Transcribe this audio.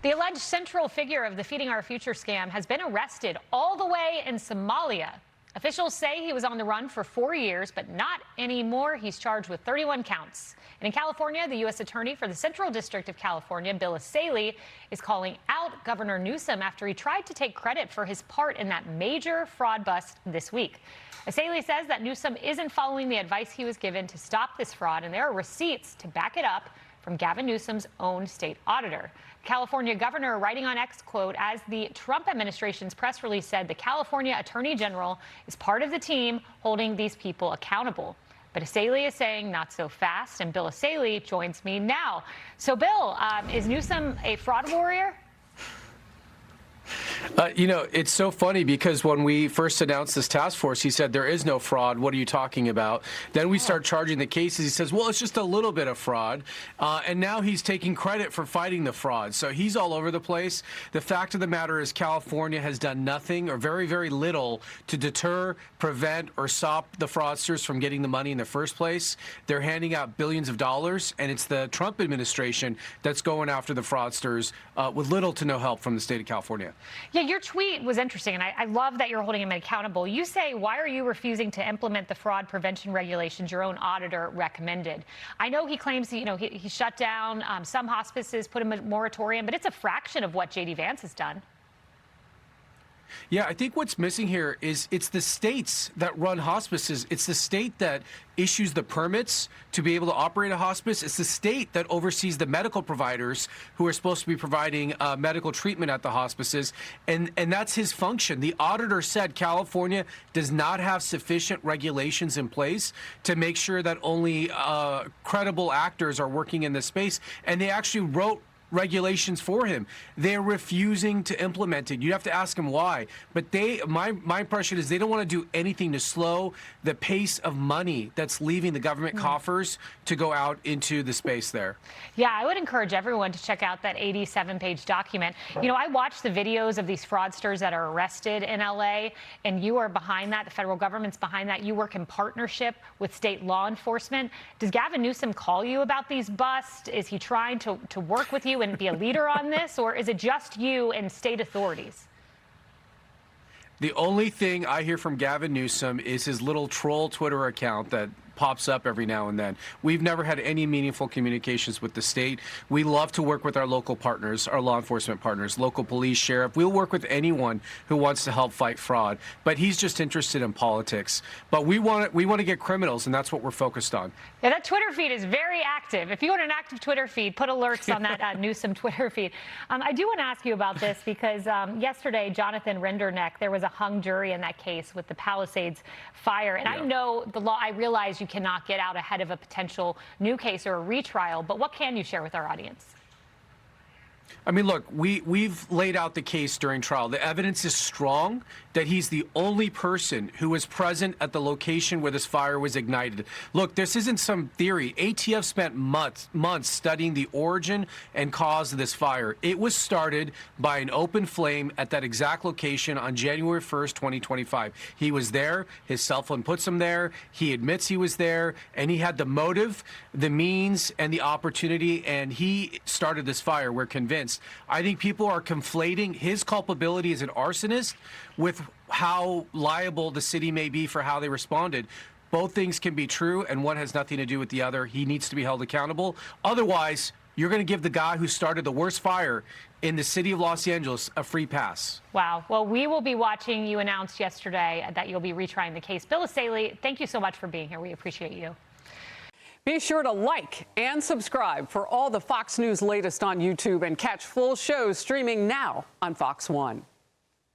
The alleged central figure of the Feeding Our Future scam has been arrested all the way in Somalia. Officials say he was on the run for 4 years, but not anymore. He's charged with 31 counts. And in California, the U.S. Attorney for the Central District of California, Bill Essayli, is calling out Governor Newsom after he tried to take credit for his part in that major fraud bust this week. Essayli says that Newsom isn't following the advice he was given to stop this fraud, and there are receipts to back it up from Gavin Newsom's own state auditor. California governor writing on X, quote, as the Trump administration's press release said, the California Attorney General is part of the team holding these people accountable. But Essayli is saying not so fast, and Bill Essayli joins me now. So, Bill, is Newsom a fraud warrior? It's so funny because when we first announced this task force, he said, there is no fraud. What are you talking about? Then we start charging the cases. He says, well, it's just a little bit of fraud. And now he's taking credit for fighting the fraud. So he's all over the place. The fact of the matter is California has done nothing or very, very little to deter, prevent, or stop the fraudsters from getting the money in the first place. They're handing out billions of dollars, and it's the Trump administration that's going after the fraudsters with little to no help from the state of California. Yeah, your tweet was interesting, and I love that you're holding him accountable. You say, why are you refusing to implement the fraud prevention regulations your own auditor recommended? I know he claims, he shut down some hospices, put in a moratorium, but it's a fraction of what J.D. Vance has done. Yeah, I think what's missing here is it's the states that run hospices. It's the state that issues the permits to be able to operate a hospice. It's the state that oversees the medical providers who are supposed to be providing medical treatment at the hospices. And that's his function. The auditor said California does not have sufficient regulations in place to make sure that only credible actors are working in this space. And they actually wrote regulations for him. They're refusing to implement it. You have to ask them why. But my impression is they don't want to do anything to slow the pace of money that's leaving the government coffers to go out into the space there. Yeah, I would encourage everyone to check out that 87-page document. I watched the videos of these fraudsters that are arrested in L.A., and you are behind that. The federal government's behind that. You work in partnership with state law enforcement. Does Gavin Newsom call you about these busts? Is he trying to work with you and be a leader on this, or is it just you and state authorities? The only thing I hear from Gavin Newsom is his little troll Twitter account that pops up every now and then. We've never had any meaningful communications with the state. We love to work with our local partners, our law enforcement partners, local police, sheriff. We'll work with anyone who wants to help fight fraud. But he's just interested in politics. But we want to get criminals, and that's what we're focused on. Yeah, that Twitter feed is very active. If you want an active Twitter feed, put alerts on that Newsom Twitter feed. I do want to ask you about this because yesterday, Jonathan Renderneck, there was a hung jury in that case with the Palisades fire. And Yeah. I know the law, I realize you cannot get out ahead of a potential new case or a retrial, but what can you share with our audience? I mean, look, we've laid out the case during trial. The evidence is strong that he's the only person who was present at the location where this fire was ignited. Look, this isn't some theory. ATF spent months studying the origin and cause of this fire. It was started by an open flame at that exact location on January 1st, 2025. He was there. His cell phone puts him there. He admits he was there, and he had the motive, the means, and the opportunity, and he started this fire. We're convinced. I think people are conflating his culpability as an arsonist with how liable the city may be for how they responded. Both things can be true, and one has nothing to do with the other. He needs to be held accountable. Otherwise, you're going to give the guy who started the worst fire in the city of Los Angeles a free pass. Wow. Well, we will be watching. You announced yesterday that you'll be retrying the case. Bill Essayli, thank you so much for being here. We appreciate you. Be sure to like and subscribe for all the Fox News latest on YouTube and catch full shows streaming now on Fox One.